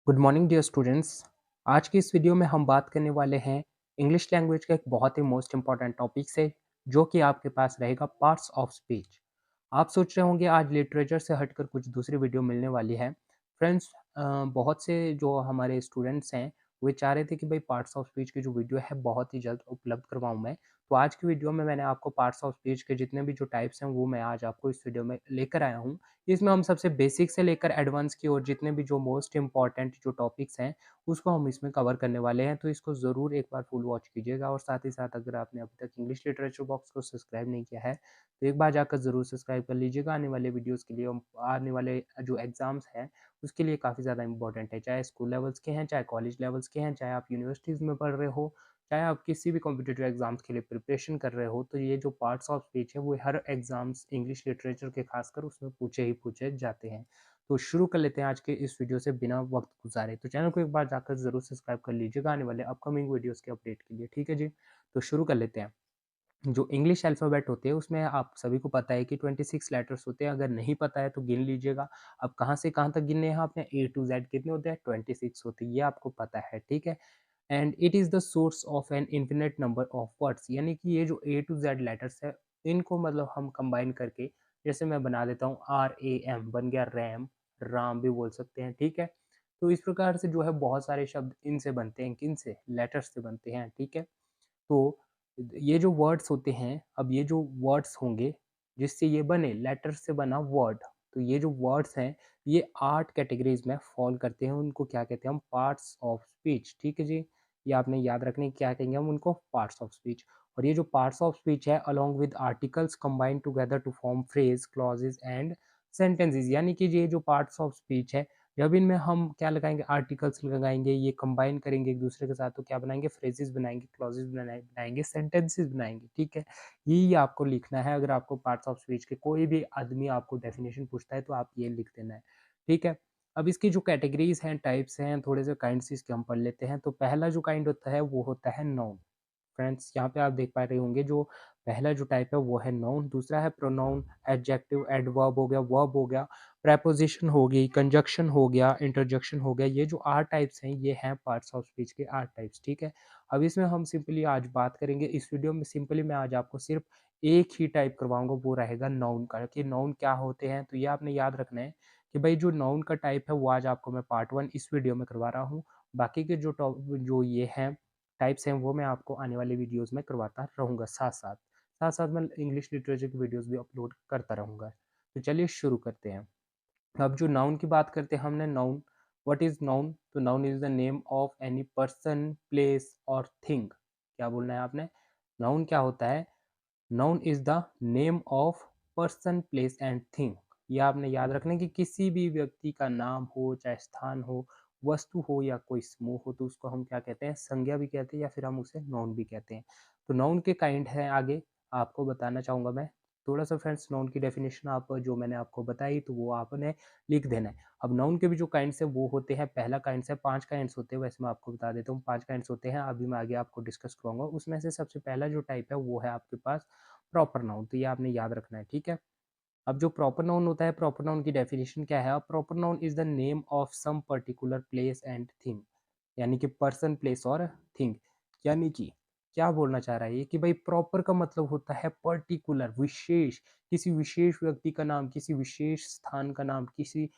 Good morning dear students. आज की इस वीडियो में हम बात करने वाले हैं इंग्लिश लैंग्वेज का एक बहुत ही मोस्ट इम्पॉर्टेंट टॉपिक से, जो कि आपके पास रहेगा पार्ट्स ऑफ स्पीच। आप सोच रहे होंगे आज लिटरेचर से हटकर कुछ दूसरी वीडियो मिलने वाली है। फ्रेंड्स, बहुत से जो हमारे स्टूडेंट्स हैं वो चाह रहे थे कि भाई पार्ट्स ऑफ स्पीच की जो वीडियो है बहुत ही जल्द उपलब्ध करवाऊँ मैं। तो आज की वीडियो में मैंने आपको पार्ट्स ऑफ स्पीच के जितने भी जो टाइप्स हैं वो मैं आज आपको इस वीडियो में लेकर आया हूँ। इसमें हम सबसे बेसिक से लेकर एडवांस की और जितने भी जो मोस्ट इम्पॉर्टेंट जो टॉपिक्स हैं उसको हम इसमें कवर करने वाले हैं। तो इसको ज़रूर एक बार फुल वॉच कीजिएगा और साथ ही साथ अगर आपने अभी तक इंग्लिश लिटरेचर बॉक्स को सब्सक्राइब नहीं किया है तो एक बार जाकर ज़रूर सब्सक्राइब कर लीजिएगा। आने वाले वीडियोज़ के लिए आने वाले जो एग्ज़ाम्स हैं उसके लिए काफ़ी ज़्यादा इंपॉर्टेंट है, चाहे स्कूल लेवल्स के हैं, चाहे कॉलेज लेवल्स के हैं, चाहे आप यूनिवर्सिटीज़ में पढ़ रहे हो, चाहे आप किसी भी कॉम्पिटिटिव एग्जाम्स के लिए प्रिपरेशन कर रहे हो। तो ये जो पार्ट्स ऑफ स्पीच है वो हर एग्जाम्स इंग्लिश लिटरेचर के खासकर उसमें पूछे ही पूछे जाते हैं। तो शुरू कर लेते हैं आज के इस वीडियो से बिना वक्त गुजारे। तो चैनल को एक बार जाकर जरूर सब्सक्राइब कर लीजिएगा आने वाले अपकमिंग वीडियोस के अपडेट के लिए। ठीक है जी, तो शुरू कर लेते हैं। जो इंग्लिश अल्फ़ाबेट होते हैं उसमें आप सभी को पता है कि 26 लेटर्स होते हैं। अगर नहीं पता है तो गिन लीजिएगा। अब कहाँ से कहाँ तक गिनने हैं आपने, ए टू जेड कितने होते हैं, 26 होते हैं, ये आपको पता है। ठीक है, and it is the source of an infinite number of words, यानी कि ये जो ए टू जेड लेटर्स है इनको मतलब हम कंबाइन करके जैसे मैं बना देता हूँ आर ए एम, बन गया रैम, राम भी बोल सकते हैं। ठीक है, तो इस प्रकार से जो है बहुत सारे शब्द इनसे बनते हैं, किन से, लेटर्स से बनते हैं। ठीक है, तो ये जो वर्ड्स होते हैं, अब ये जो वर्ड्स होंगे जिससे ये बने, लेटर्स से बना वर्ड, तो ये जो वर्ड्स हैं ये 8 कैटेगरीज में फॉल करते हैं। उनको क्या कहते हैं हम, पार्ट्स ऑफ स्पीच। ठीक है जी, ये आपने याद रखने क्या कहेंगे हम उनको, पार्ट्स ऑफ स्पीच। और ये जो पार्ट्स ऑफ स्पीच है along with articles combined together to form phrase, clauses and sentences, यानी कि ये जो पार्ट्स ऑफ स्पीच है जब इनमें हम क्या लगाएंगे, आर्टिकल्स लगाएंगे, ये कंबाइन करेंगे एक दूसरे के साथ, तो क्या बनाएंगे, फ्रेजेस बनाएंगे, क्लॉजेस बनाएंगे, सेंटेंसेस बनाएंगे। ठीक है, यही आपको लिखना है। अगर आपको पार्ट्स ऑफ स्पीच के कोई भी आदमी आपको डेफिनेशन पूछता है तो आप ये लिख देना है। ठीक है, अब इसकी जो कैटेगरीज हैं, टाइप्स हैं, थोड़े से काइंड्स इसके हम पढ़ लेते हैं। तो पहला जो काइंड होता है वो होता है नाउन। फ्रेंड्स, यहाँ पे आप देख पा रहे होंगे जो पहला जो टाइप है वो है नाउन, दूसरा है प्रोनाउन, एडजेक्टिव, एडवर्ब हो गया, वर्ब हो गया, प्रेपोजिशन हो गई, कंजक्शन हो गया, इंटरजेक्शन हो गया। ये जो 8 टाइप्स हैं ये हैं पार्ट्स ऑफ स्पीच के 8 टाइप्स। ठीक है, अब इसमें हम सिंपली आज बात करेंगे इस वीडियो में, सिंपली मैं आज आपको सिर्फ एक ही टाइप करवाऊंगा, वो रहेगा नाउन का, कि नाउन क्या होते हैं। तो ये आपने याद रखना है कि भाई जो नाउन का टाइप है वो आज आपको मैं पार्ट 1 इस वीडियो में करवा रहा हूँ। बाकी के जो ये हैं टाइप्स हैं वो मैं आपको आने वाले वीडियोस में करवाता रहूँगा, साथ साथ मैं इंग्लिश लिटरेचर की वीडियोस भी अपलोड करता रहूँगा। तो चलिए शुरू करते हैं। अब जो नाउन की बात करते हैं हमने, नाउन, व्हाट इज नाउन, तो noun is the name of any person, place और थिंग। क्या बोलना है आपने, नाउन क्या होता है, noun is the name of person, place and thing. ये आपने याद रखना है कि किसी भी व्यक्ति का नाम हो, चाहे स्थान हो, वस्तु हो या कोई समूह हो, तो उसको हम क्या कहते हैं, संज्ञा भी कहते हैं या फिर हम उसे नाउन भी कहते हैं। तो नाउन के काइंड है आगे आपको बताना चाहूँगा मैं थोड़ा सा। फ्रेंड्स, नाउन की डेफिनेशन आप जो मैंने आपको बताई तो वो आपने लिख देना है। अब नाउन के भी जो काइंड्स है वो होते हैं, पहला काइंड्स है, 5 काइंड्स होते हैं, वैसे मैं आपको बता देता हूँ 5 काइंड्स होते हैं, अभी मैं आगे आपको डिस्कस करूँगा। उसमें से सबसे पहला जो टाइप है वो है आपके पास प्रॉपर नाउन, तो ये आपने याद रखना है। ठीक है, अब जो प्रॉपर नाउन होता है, प्रॉपर नाउन की डेफिनेशन क्या है, proper noun is the name of some particular place and thing, यानी कि पर्सन, प्लेस और थिंग। यानी कि क्या बोलना चाह रहा है ये कि भाई प्रॉपर का मतलब होता है पर्टिकुलर, विशेष, किसी विशेष व्यक्ति का नाम, किसी विशेष स्थान का नाम, किसी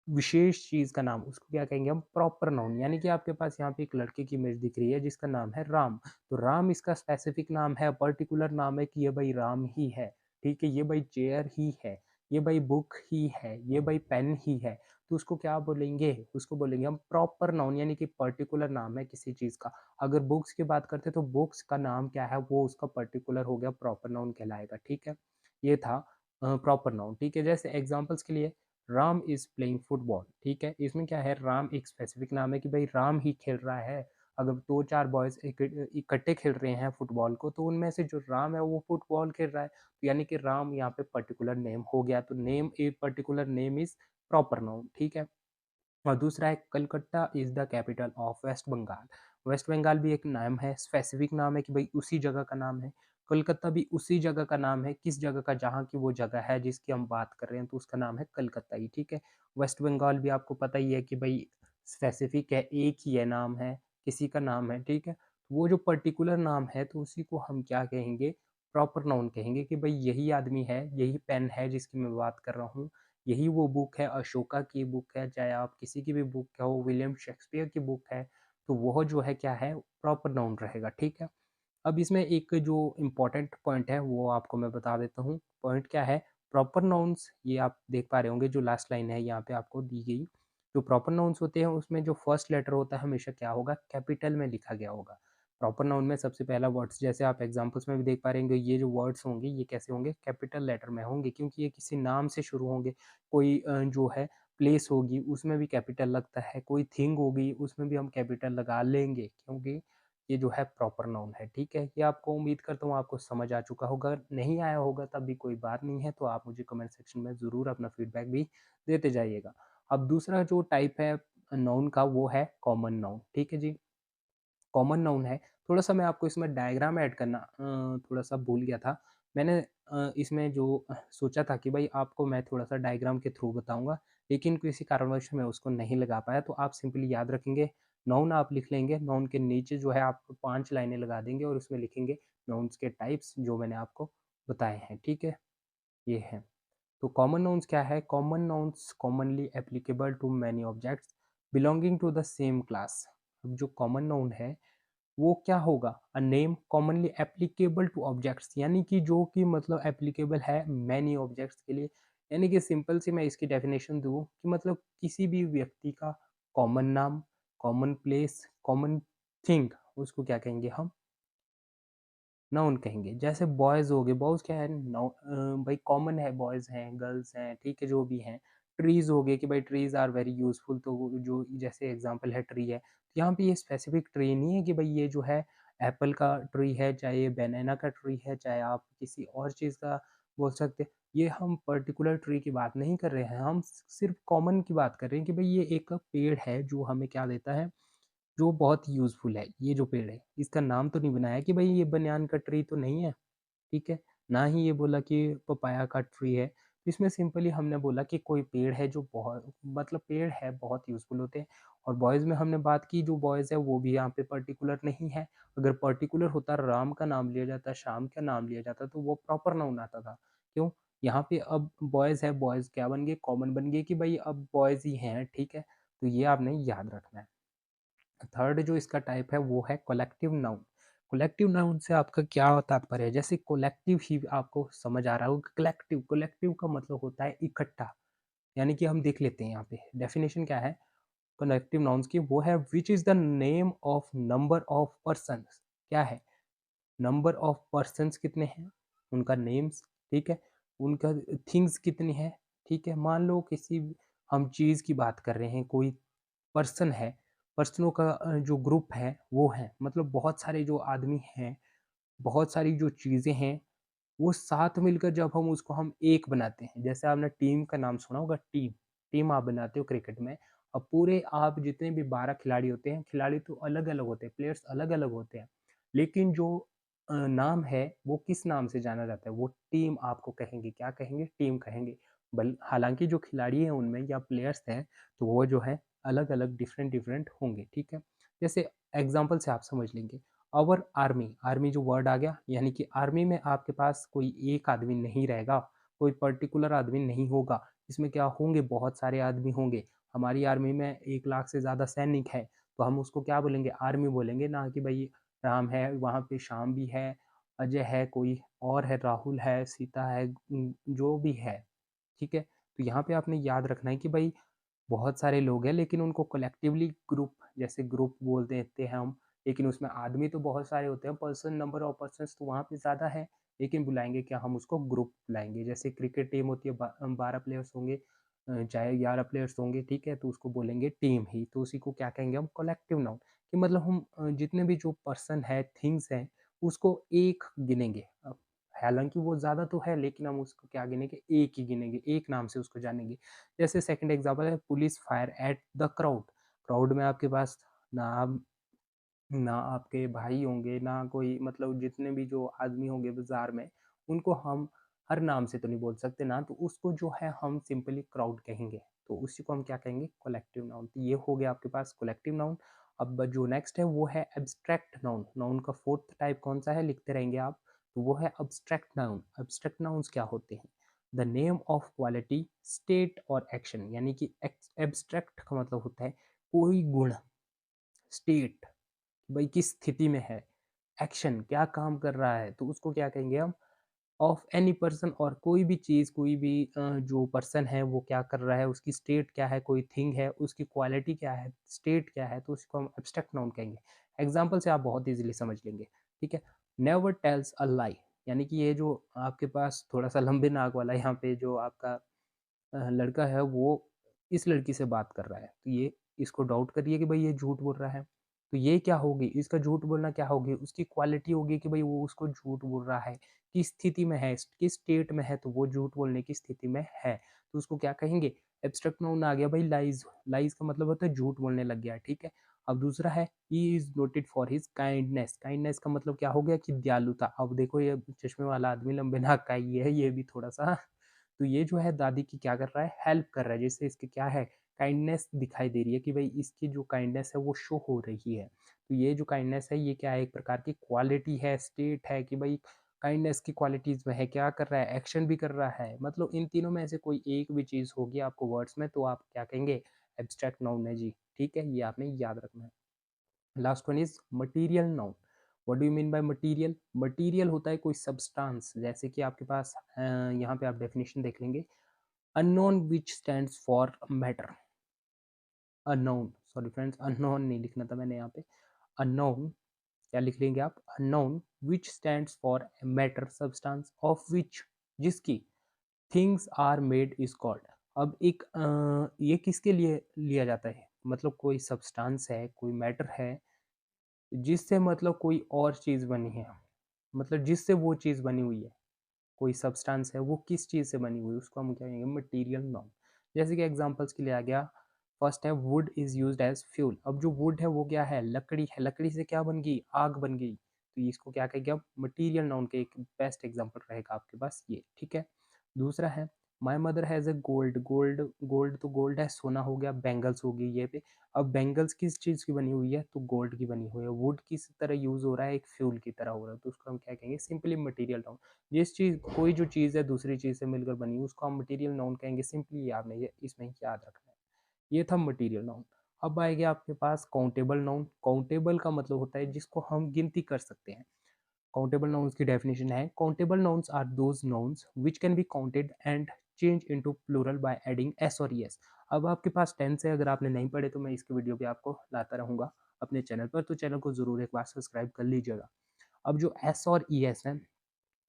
विशेष चीज का नाम, उसको क्या कहेंगे हम, प्रॉपर नाउन। यानी कि आपके पास यहाँ पे एक लड़के की इमेज दिख रही है जिसका नाम है राम, तो राम इसका स्पेसिफिक नाम है, पर्टिकुलर नाम है कि ये भाई राम ही है। ठीक है, ये भाई चेयर ही है, ये भाई बुक ही है, ये भाई पेन ही है, तो उसको क्या बोलेंगे, उसको बोलेंगे हम प्रॉपर नाउन, यानी कि पर्टिकुलर नाम है किसी चीज का। अगर बुक्स की बात करते तो बुक्स का नाम क्या है, वो उसका पर्टिकुलर हो गया, प्रॉपर नाउन कहलाएगा। ठीक है, ये था प्रॉपर नाउन। ठीक है, जैसे एग्जाम्पल्स के लिए, राम इज प्लेइंग फुटबॉल। ठीक है, इसमें क्या है, राम एक स्पेसिफिक नाम है कि भाई राम ही खेल रहा है। अगर 2-4 बॉयज इकट्ठे खेल रहे हैं फुटबॉल को, तो उनमें से जो राम है वो फुटबॉल खेल रहा है, तो यानी कि राम यहाँ पे पर्टिकुलर नेम हो गया। तो name, a particular name is proper noun. ठीक है, और दूसरा है Calcutta is the capital of West Bengal. West Bengal भी एक नाम है, स्पेसिफिक नाम है कि भाई उसी जगह का नाम है। कलकत्ता भी उसी जगह का नाम है, किस जगह का, जहाँ की वो जगह है जिसकी हम बात कर रहे हैं, तो उसका नाम है कलकत्ता ही। ठीक है, वेस्ट बंगाल भी आपको पता ही है कि भाई स्पेसिफिक है, एक ही है नाम है, किसी का नाम है, ठीक है? वो जो पर्टिकुलर नाम है तो उसी को हम क्या कहेंगे, प्रॉपर नाउन कहेंगे कि भाई यही आदमी है, यही पेन है जिसकी मैं बात कर रहा हूँ, यही वो बुक है, अशोका की बुक है, चाहे आप किसी की भी बुक हो, विलियम शेक्सपियर की बुक है, तो वह जो है क्या है, प्रॉपर नाउन रहेगा, ठीक है? अब इसमें एक जो इम्पोर्टेंट पॉइंट है वो आपको मैं बता देता हूँ। पॉइंट क्या है, प्रॉपर नाउन्स ये आप देख पा रहे होंगे जो लास्ट लाइन है यहाँ पे आपको दी गई। जो प्रॉपर नाउन्स होते हैं उसमें जो फर्स्ट लेटर होता है हमेशा क्या होगा, कैपिटल में लिखा गया होगा। प्रॉपर नाउन में सबसे पहला वर्ड्स जैसे आप एग्जांपल्स में भी देख पा रहे होंगे, ये जो वर्ड्स होंगे ये कैसे होंगे, कैपिटल लेटर में होंगे क्योंकि ये किसी नाम से शुरू होंगे। कोई जो है प्लेस होगी उसमें भी कैपिटल लगता है, कोई थिंग होगी उसमें भी हम कैपिटल लगा लेंगे क्योंकि ये जो है प्रॉपर नाउन है, ठीक है? ये आपको उम्मीद करता हूँ आपको समझ आ चुका होगा, नहीं आया होगा तब भी कोई बात नहीं है, तो आप मुझे कमेंट सेक्शन में ज़रूर अपना फीडबैक भी देते जाइएगा। अब दूसरा जो टाइप है नाउन का वो है कॉमन नाउन, ठीक है जी? कॉमन नाउन है, थोड़ा-सा मैं आपको इसमें डायग्राम ऐड करना थोड़ा-सा भूल गया था। मैंने इसमें जो सोचा था कि भाई आपको मैं थोड़ा-सा डायग्राम के थ्रू बताऊँगा, लेकिन किसी कारणवश मैं उसको नहीं लगा पाया, तो आप सिंपली याद रखेंगे, नाउन आप लिख लेंगे, नाउन के नीचे जो है आप 5 लाइनें लगा देंगे और उसमें लिखेंगे नाउन्स के टाइप्स जो मैंने आपको बताए हैं, ठीक है? ये है। तो कॉमन नाउन्स क्या है? Common nouns commonly applicable to many objects belonging to the same class. अब जो कॉमन नाउन है वो क्या होगा, a name commonly applicable to objects, यानी कि जो कि मतलब एप्लीकेबल है मैनी ऑब्जेक्ट्स के लिए, यानी कि सिंपल सी मैं इसकी डेफिनेशन दूँ कि मतलब किसी भी व्यक्ति का कॉमन नाम, कॉमन प्लेस, कॉमन थिंग, उसको क्या कहेंगे हम, नाउन कहेंगे। जैसे बॉयज़ हो गए, बॉयज़ क्या है, भाई कॉमन है, बॉयज़ हैं, गर्ल्स हैं, ठीक है, जो भी हैं। ट्रीज़ हो गए कि भाई ट्रीज़ आर वेरी यूज़फुल, तो वो जो जैसे एग्ज़ाम्पल है ट्री है, तो यहाँ पे ये स्पेसिफ़िक ट्री नहीं है कि भाई ये जो है एप्पल का ट्री है, चाहे ये बनाना का ट्री है, चाहे आप किसी और चीज़ का बोल सकते हैं। ये हम पर्टिकुलर ट्री की बात नहीं कर रहे हैं, हम सिर्फ़ कॉमन की बात कर रहे हैं कि भाई ये एक पेड़ है जो हमें क्या देता है, जो बहुत यूज़फुल है, ये जो पेड़ है, इसका नाम तो नहीं बनाया कि भई ये बनियान का ट्री तो नहीं है, ठीक है? ना ही ये बोला कि पपाया का ट्री है। इसमें सिंपली हमने बोला कि कोई पेड़ है जो बहुत मतलब पेड़ है बहुत यूज़फुल होते हैं, और बॉयज़ में हमने बात की जो बॉयज़ है वो भी यहाँ पे पर्टिकुलर नहीं है। अगर पर्टिकुलर होता, राम का नाम लिया जाता, श्याम का नाम लिया जाता तो वो प्रॉपर नाउन आता था। क्यों? यहाँ पे अब बॉयज़ है, बॉयज़ क्या बन गए, कॉमन बन गए कि भई अब बॉयज़ ही हैं, ठीक है? तो ये आपने याद रखना है। थर्ड जो इसका टाइप है वो है कलेक्टिव नाउन। कलेक्टिव नाउन से आपका क्या तात्पर्य है? जैसे कलेक्टिव ही आपको समझ आ रहा होगा, कलेक्टिव, कलेक्टिव का मतलब होता है इकट्ठा, यानी कि हम देख लेते हैं यहाँ पे डेफिनेशन क्या है कलेक्टिव नाउन्स की, वो है which is the name of number of persons. क्या है? नंबर ऑफ पर्सन्स कितने हैं, उनका नेम्स, ठीक है? उनका थिंग्स कितनी है, ठीक है? मान लो किसी हम चीज़ की बात कर रहे हैं, कोई पर्सन है, पर्सनों का जो ग्रुप है वो है, मतलब बहुत सारे जो आदमी हैं, बहुत सारी जो चीज़ें हैं, वो साथ मिलकर जब हम उसको हम एक बनाते हैं, जैसे आपने टीम का नाम सुना होगा, टीम, टीम आप बनाते हो क्रिकेट में। अब पूरे आप जितने भी 12 खिलाड़ी होते हैं, खिलाड़ी तो अलग-अलग होते हैं, प्लेयर्स अलग-अलग होते हैं, लेकिन जो नाम है वो किस नाम से जाना जाता है, वो टीम आपको कहेंगे, क्या कहेंगे? टीम कहेंगे। हालाँकि जो खिलाड़ी हैं उनमें या प्लेयर्स हैं, तो वो जो है अलग-अलग, डिफरेंट-डिफरेंट होंगे, ठीक है? जैसे एग्ज़ाम्पल से आप समझ लेंगे, अवर आर्मी, आर्मी जो वर्ड आ गया, यानी कि आर्मी में आपके पास कोई एक आदमी नहीं रहेगा, कोई पर्टिकुलर आदमी नहीं होगा, इसमें क्या होंगे, बहुत सारे आदमी होंगे। हमारी आर्मी में 1 लाख से ज़्यादा सैनिक है, तो हम उसको क्या बोलेंगे, आर्मी बोलेंगे, ना कि भई राम है, वहाँ पे श्याम भी है, अजय है, कोई और है, राहुल है, सीता है, जो भी है, ठीक है? तो यहाँ पे आपने याद रखना है कि भई बहुत सारे लोग हैं, लेकिन उनको कलेक्टिवली ग्रुप, जैसे ग्रुप बोल देते हैं हम, लेकिन उसमें आदमी तो बहुत सारे होते हैं, पर्सन, नंबर ऑफ पर्सन्स तो वहाँ पे ज़्यादा है, लेकिन बुलाएँगे क्या, हम उसको ग्रुप बुलाएँगे। जैसे क्रिकेट टीम होती है, 12 प्लेयर्स होंगे, चाहे 11 प्लेयर्स होंगे, ठीक है? तो उसको बोलेंगे टीम ही, तो उसी को क्या कहेंगे हम, कलेक्टिव नाउन, कि मतलब हम जितने भी जो पर्सन है, थिंग्स हैं, उसको एक गिनेंगे। हालाँकि वो ज़्यादा तो है, लेकिन हम उसको क्या गिनेंगे, एक ही गिनेंगे, एक नाम से उसको जानेंगे। जैसे सेकंड एग्जांपल है, police fire at the crowd. Crowd में आपके पास ना ना आपके भाई होंगे, ना कोई, मतलब जितने भी जो आदमी होंगे बाज़ार में, उनको हम हर नाम से तो नहीं बोल सकते ना, तो उसको जो है हम सिंपली क्राउड कहेंगे। तो उसी को हम क्या कहेंगे, कलेक्टिव नाउन। तो ये हो गया आपके पास कलेक्टिव नाउन। अब जो नेक्स्ट है वो है एब्स्ट्रैक्ट नाउन। नाउन का फोर्थ टाइप कौन सा है, लिखते रहेंगे आप, तो वो है एब्स्ट्रैक्ट नाउन। एब्स्ट्रैक्ट नाउन्स क्या होते हैं, the name of quality, state और एक्शन। यानी कि एब्स्ट्रैक्ट का मतलब होता है कोई गुण, स्टेट भाई किस स्थिति में है, एक्शन क्या काम कर रहा है, तो उसको क्या कहेंगे हम, ऑफ एनी पर्सन, और कोई भी चीज़, कोई भी जो पर्सन है वो क्या कर रहा है, उसकी स्टेट क्या है, कोई थिंग है उसकी क्वालिटी क्या है, स्टेट क्या है, तो उसको हम एब्स्ट्रैक्ट नाउन कहेंगे। एग्जाम्पल से आप बहुत इजीली समझ लेंगे, ठीक है। नेवर टेल्स अ लाई, यानी कि ये जो आपके पास थोड़ा सा लंबे नाक वाला यहाँ पे जो आपका लड़का है वो इस लड़की से बात कर रहा है, तो ये इसको डाउट करिए कि भाई ये झूठ बोल रहा है, तो ये क्या होगी, इसका झूठ बोलना क्या होगी, उसकी क्वालिटी होगी कि भाई वो उसको झूठ बोल रहा है, किस स्थिति में है, किस स्टेट में है, तो वो झूठ बोलने की स्थिति में है, तो उसको क्या कहेंगे, एब्स्ट्रैक्ट नाउन आ गया भाई लाइज। लाइज का मतलब होता है झूठ बोलने लग गया, ठीक है। अब दूसरा है he is noted for his kindness. Kindness का मतलब क्या हो गया कि दयालुता। अब देखो ये चश्मे वाला आदमी लंबे नाक का ये है, ये भी थोड़ा सा तो ये जो है दादी की क्या कर रहा है, हेल्प कर रहा है, जिससे इसकी क्या है, काइंडनेस दिखाई दे रही है कि भाई इसकी जो काइंडनेस है वो शो हो रही है। तो ये जो काइंडनेस है ये क्या है, एक प्रकार की क्वालिटी है, स्टेट है कि भाई काइंडनेस की क्वालिटीज में है, क्या कर रहा है, एक्शन भी कर रहा है, मतलब इन तीनों में से कोई एक भी चीज होगी आपको वर्ड्स में तो आप क्या कहेंगे, एब्स्ट्रैक्ट नाउन है जी, ठीक है, ये आपने याद रखना है। Last one is material noun. What do you mean by material, material होता है कोई सब्सटेंस, जैसे कि आपके पास यहाँ पे आप डेफिनेशन देख लेंगे, unknown which stands for matter, unknown, sorry friends unknown नहीं लिखना था मैंने यहाँ पे, अननोन क्या लिख लेंगे आप, unknown which stands for matter substance of which, जिसकी things are made is called. अब एक ये किसके लिए लिया जाता है, मतलब कोई सब्सटेंस है, कोई मैटर है जिससे मतलब कोई और चीज़ बनी है, मतलब जिससे वो चीज़ बनी हुई है, कोई सब्सटेंस है वो किस चीज़ से बनी हुई है, उसको हम क्या कहेंगे, मटेरियल नाउन। जैसे कि एग्जांपल्स के लिए आ गया, फर्स्ट है wood is used as fuel. अब जो वुड है वो क्या है, लकड़ी है, लकड़ी से क्या बन गई, आग बन गई, तो इसको क्या कहेंगे अब, मटेरियल नाउन के एक बेस्ट एग्जांपल रहेगा आपके पास ये, ठीक है। दूसरा है my mother has a gold, gold gold तो गोल्ड है, सोना हो गया, बैंगल्स होगी ये पे। अब बैंगल्स किस चीज़ की बनी हुई है, तो गोल्ड की बनी हुई है। वुड किस तरह यूज हो रहा है, एक फ्यूल की तरह हो रहा है, तो उसको हम क्या कहेंगे, सिंपली मटेरियल नाउन। जिस चीज़, कोई जो चीज़ है दूसरी चीज़ से मिलकर बनी उसको हम मटेरियल नाउन कहेंगे, सिंपली आपने ये इसमें याद रखना है। ये था मटेरियल नाउन। अब आएगा आपके पास काउंटेबल नाउन। काउंटेबल का मतलब होता है जिसको हम गिनती कर सकते हैं। काउंटेबल नाउन्स की डेफिनेशन है, countable nouns are those nouns which can be counted and change into plural by adding S और ईएस। अब आपके पास टेंस है, अगर आपने नहीं पढ़े तो मैं इसकी वीडियो भी आपको लाता रहूंगा अपने चैनल पर, तो चैनल को जरूर एक बार सब्सक्राइब कर लीजिएगा। अब जो एस और ईएस है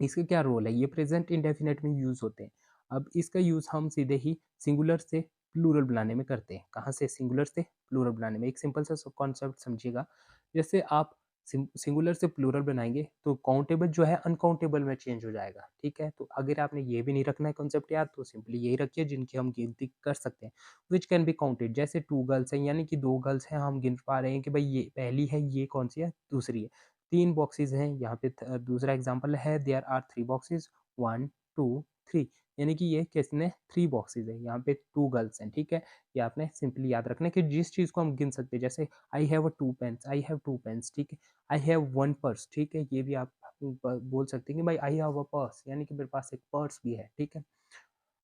इसका क्या रोल है, ये प्रेजेंट इंडेफिनेट में यूज होते हैं। अब इसका यूज हम सीधे ही सिंगुलर से प्लूरल बनाने में करते हैं। कहाँ से, सिंगुलर से प्लूरल बनाने में। एक सिंपल सा कॉन्सेप्ट समझिएगा, जैसे आप सिंगुलर से प्लूरल बनाएंगे तो काउंटेबल जो है अनकाउंटेबल में चेंज हो जाएगा, ठीक है। तो अगर आपने ये भी नहीं रखना है कॉन्सेप्ट याद, तो सिंपली यही रखिए जिनकी हम गिनती कर सकते हैं, विच कैन बी काउंटेड। जैसे 2 गर्ल्स हैं, यानी कि 2 गर्ल्स हैं, हम गिन पा रहे हैं कि भाई ये पहली है, ये कौन सी है, दूसरी है। 3 बॉक्सेस हैं यहाँ पे, दूसरा एग्जांपल है देयर आर 3 बॉक्सेस, 1 2 3, यानी कि ये किसने 3 बॉक्सेस है, यहाँ पे 2 गर्ल्स हैं, ठीक है। ये आपने सिंपली याद रखना है कि जिस चीज़ को हम गिन सकते हैं, जैसे I have a 2 pens, I have 2 pens, ठीक है। आई हैव 1 पर्स, ठीक है, ये भी आप बोल सकते हैं कि भाई आई हैव अ पर्स, यानी कि मेरे पास एक पर्स भी है, ठीक है।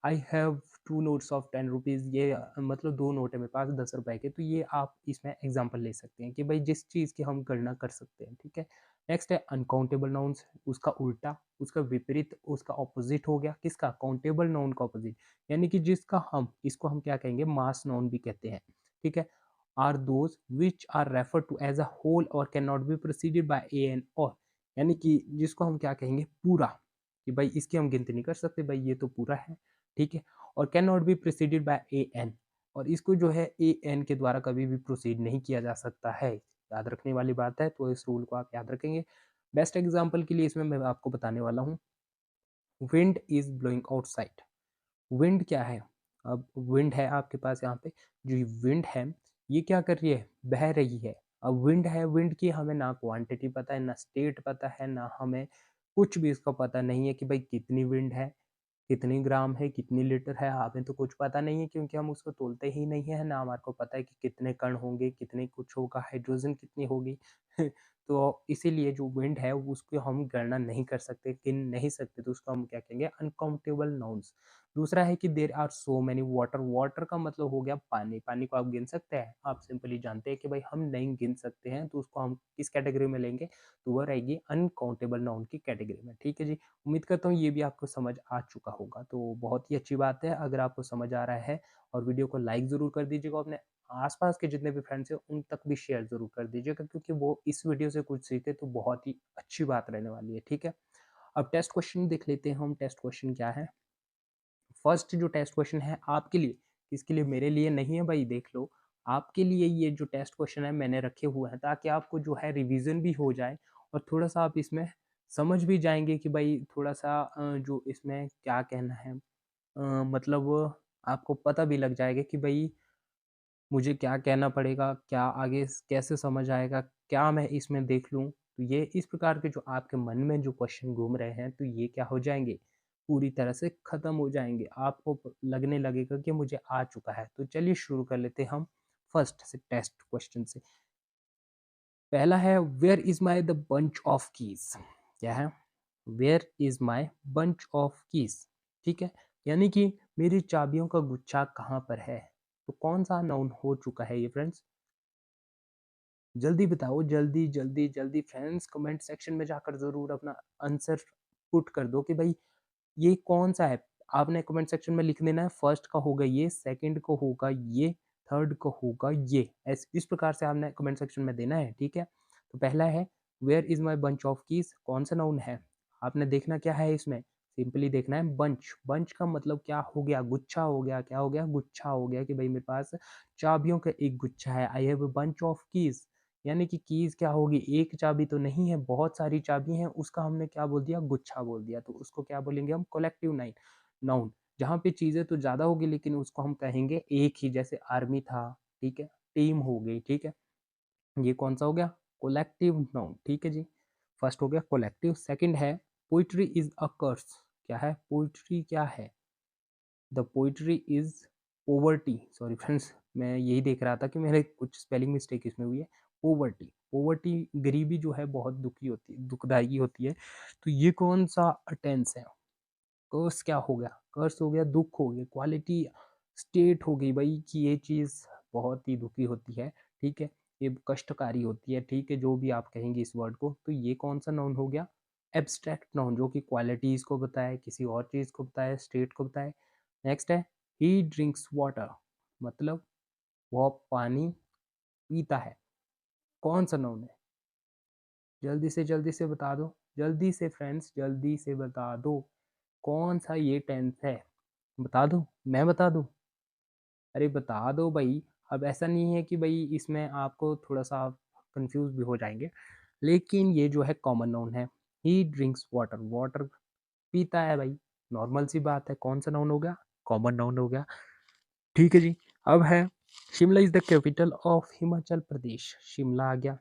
आई हैव 2 नोट्स ऑफ 10 रुपीज़, ये मतलब 2 नोट है मेरे पास 10 रुपए के, तो ये आप इसमें एग्जांपल ले सकते हैं कि भाई जिस चीज़ की हम गणना कर सकते हैं, ठीक है। नेक्स्ट है अनकाउंटेबल नाउन्स, उसका उल्टा, उसका विपरीत, उसका ऑपोजिट हो गया, किसका, काउंटेबल नाउन का ऑपोजिट, यानी कि जिसका हम, इसको हम क्या कहेंगे, मास नाउन भी कहते हैं, ठीक है। Are those which are refer to as a whole or can not be proceeded by a an or, यानी कि जिसको हम क्या कहेंगे, पूरा, कि भाई इसकी हम गिनती नहीं कर सकते, भाई ये तो पूरा है, ठीक है। और can not be proceeded by a an, और इसको जो है ए एन के द्वारा कभी भी प्रोसीड नहीं किया जा सकता है, याद रखने वाली बात है, तो इस रूल को आप याद रखेंगे। बेस्ट एग्जाम्पल के लिए इसमें मैं आपको बताने वाला हूँ, wind is blowing outside. Wind क्या है, अब विंड है आपके पास यहाँ पे, जो विंड है ये क्या कर रही है, बह रही है। अब विंड है, विंड की हमें ना क्वांटिटी पता है, ना स्टेट पता है, ना हमें कुछ भी इसका पता नहीं है कि भाई कितनी विंड है, कितनी ग्राम है, कितनी लीटर है, हमें तो कुछ पता नहीं है क्योंकि हम उसको तोलते ही नहीं है ना हमारे को पता है कि कितने कण होंगे, कितने कुछ होगा, हाइड्रोजन कितनी होगी। तो इसीलिए जो विंड है वो उसकी हम गणना नहीं कर सकते, गिन नहीं सकते, तो उसको हम क्या कहेंगे, अनकाउंटेबल नाउन्स। दूसरा है कि there are so many water, water का मतलब हो गया पानी, पानी को आप गिन सकते हैं, आप सिंपली जानते हैं कि भाई हम नहीं गिन सकते हैं, तो उसको हम किस कैटेगरी में लेंगे, तो वह रहेगी अनकाउंटेबल नाउन की कैटेगरी में। ठीक है जी, उम्मीद करता हूँ ये भी आपको समझ आ चुका होगा, तो बहुत ही अच्छी बात है अगर आपको समझ आ रहा है। और वीडियो को लाइक ज़रूर कर दीजिएगा, अपने आसपास के जितने भी फ्रेंड्स हैं उन तक भी शेयर ज़रूर कर दीजिएगा, क्योंकि वो इस वीडियो से कुछ सीखे तो बहुत ही अच्छी बात रहने वाली है। ठीक है, अब टेस्ट क्वेश्चन देख लेते हैं हम। टेस्ट क्वेश्चन क्या है? फर्स्ट जो टेस्ट क्वेश्चन है आपके लिए, किसके लिए, मेरे लिए नहीं है भाई, देख लो, आपके लिए ये जो टेस्ट क्वेश्चन है मैंने रखे हुए हैं ताकि आपको जो है रिवीजन भी हो जाए और थोड़ा सा आप इसमें समझ भी जाएंगे कि भाई थोड़ा सा जो इसमें क्या कहना है, मतलब आपको पता भी लग जाएगा कि भाई मुझे क्या कहना पड़ेगा, क्या आगे कैसे समझ आएगा, क्या मैं इसमें देख लूँ। तो ये इस प्रकार के जो आपके मन में जो क्वेश्चन घूम रहे हैं, तो ये क्या हो जाएँगे, पूरी तरह से ख़त्म हो जाएँगे। आपको लगने लगेगा कि मुझे आ चुका है। तो चलिए शुरू कर लेते हैं हम फर्स्ट से टेस्ट क्वेश्चन से। पहला है, where is my the bunch of keys? क्या है? Where is my bunch of keys? ठीक है? यानी कि मेरी चाबियों का गुच्छा कहाँ पर है? तो कौन-सा नाउन हो चुका है ये फ्रेंड्स? जल्दी बताओ, जल्दी, जल्दी, जल्दी फ्रेंड्स, कमेंट सेक्शन में जाकर ज़रूर अपना आंसर पुट कर दो कि भाई ये कौन-सा है? आपने कमेंट सेक्शन में लिख देना है, फर्स्ट का होगा ये, सेकंड को होगा ये, थर्ड को होगा ये। इस प्रकार से आपने कमेंट सेक्शन में देना है, ठीक है? तो पहला है, where is my bunch of keys? कौन सा नाउन है? आपने देखना क्या है इसमें? सिंपली देखना है बंच। बंच का मतलब क्या हो गया? गुच्छा हो गया। क्या हो गया? गुच्छा हो गया कि भाई मेरे पास चाबियों का एक गुच्छा है। आई have a bunch of keys. यानी कि कीज़ क्या होगी? एक चाबी तो नहीं है, बहुत सारी चाबी हैं, उसका हमने क्या बोल दिया? गुच्छा बोल दिया। तो उसको क्या बोलेंगे हम? Collective noun. जहाँ पे चीज़ें तो ज़्यादा होगी लेकिन उसको हम कहेंगे एक ही, जैसे आर्मी था, ठीक है? टीम हो गई, ठीक है? ये कौन-सा हो गया? कलेक्टिव नाउन, ठीक है जी। फर्स्ट हो गया कलेक्टिव, सेकंड है पोएट्री इज़ अ कर्स। क्या है? पोएट्री क्या है? The poetry is poverty, sorry friends, मैं यही देख रहा था कि मेरे कुछ स्पेलिंग मिस्टेक इसमें हुई है। पॉवर्टी, पॉवर्टी गरीबी जो है बहुत दुखी होती है, दुखदाई होती है। तो ये कौन-सा टेंस है? कर्स क्या हो गया? कर्स हो गया, दुःख हो गया, क्वालिटी स्टेट हो गई भाई कि ये चीज़ बहुत ही दुखी होती है, ठीक है? ये कष्टकारी होती है, ठीक है? जो भी आप कहेंगे इस वर्ड को, तो ये कौन-सा नाउन हो गया? एब्स्ट्रैक्ट नाउन, जो कि क्वालिटीज़ को बताए, किसी और चीज़ को बताए, स्टेट को बताए। नेक्स्ट है, ही ड्रिंक्स वाटर, मतलब वह पानी पीता है। कौन-सा नाउन है? जल्दी से बता दो। जल्दी से फ्रेंड्स, जल्दी से बता दो। कौन-सा ये टेंस है? बता दूँ? मैं बता दूँ? अरे बता दो भई। अब ऐसा नहीं है कि भई इसमें आपको थोड़ा-सा आप कन्फ्यूज़ भी हो जाएँगे। लेकिन ये जो है कॉमन नाउन है। ही ड्रिंक्स वाटर, वाटर पीता है भाई, नॉर्मल सी बात है। कौन-सा नाउन हो गया? कॉमन नाउन हो गया। ठीक है जी। अब है, Shimla is the capital of Himachal Pradesh. Shimla आ गया,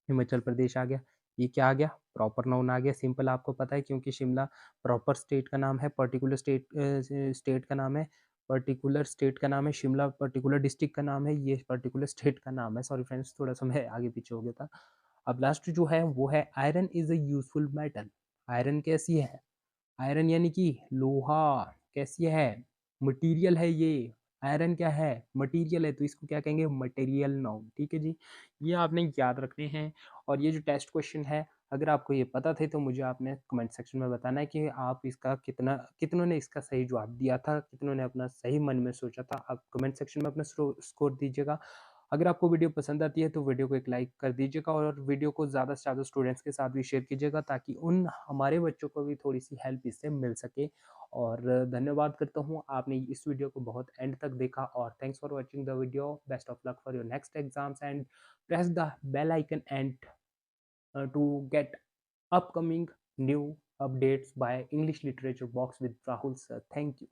हिमाचल प्रदेश आ गया। ये क्या आ गया? प्रॉपर नाउन आ गया। सिंपल आपको पता है क्योंकि शिमला प्रॉपर स्टेट का नाम है, पर्टिकुलर स्टेट का नाम है, पर्टिकुलर स्टेट का नाम है, शिमला पर्टिकुलर डिस्ट्रिक्ट का नाम है, ये पर्टिकुलर स्टेट का नाम है। सॉरी फ्रेंड्स, थोड़ा-सा मैं आगे-पीछे हो गया था। अब लास्ट जो है वो है, iron is a useful metal. Iron कैसी है? आयरन यानी कि लोहा, कैसी है? मटीरियल है ये। आयरन क्या है? मटीरियल है, तो इसको क्या कहेंगे? मटेरियल नाउन, ठीक है जी। ये आपने याद रखने हैं। और ये जो टेस्ट क्वेश्चन है, अगर आपको ये पता थे तो मुझे आपने कमेंट सेक्शन में बताना है कि आप इसका कितनों ने इसका सही जवाब दिया था, कितनों ने अपना सही मन में सोचा था। आप कमेंट सेक्शन में अपना स्कोर दीजिएगा। अगर आपको वीडियो पसंद आती है तो वीडियो को एक लाइक कर दीजिएगा और वीडियो को ज़्यादा से ज़्यादा स्टूडेंट्स के साथ भी शेयर कीजिएगा ताकि उन हमारे बच्चों को भी थोड़ी-सी हेल्प इससे मिल सके। और धन्यवाद करता हूँ, आपने इस वीडियो को बहुत एंड तक देखा और thanks for watching the video. Best of luck for your next exams and press the bell icon and to get upcoming new updates by English Literature Box with Rahul sir. Thank you.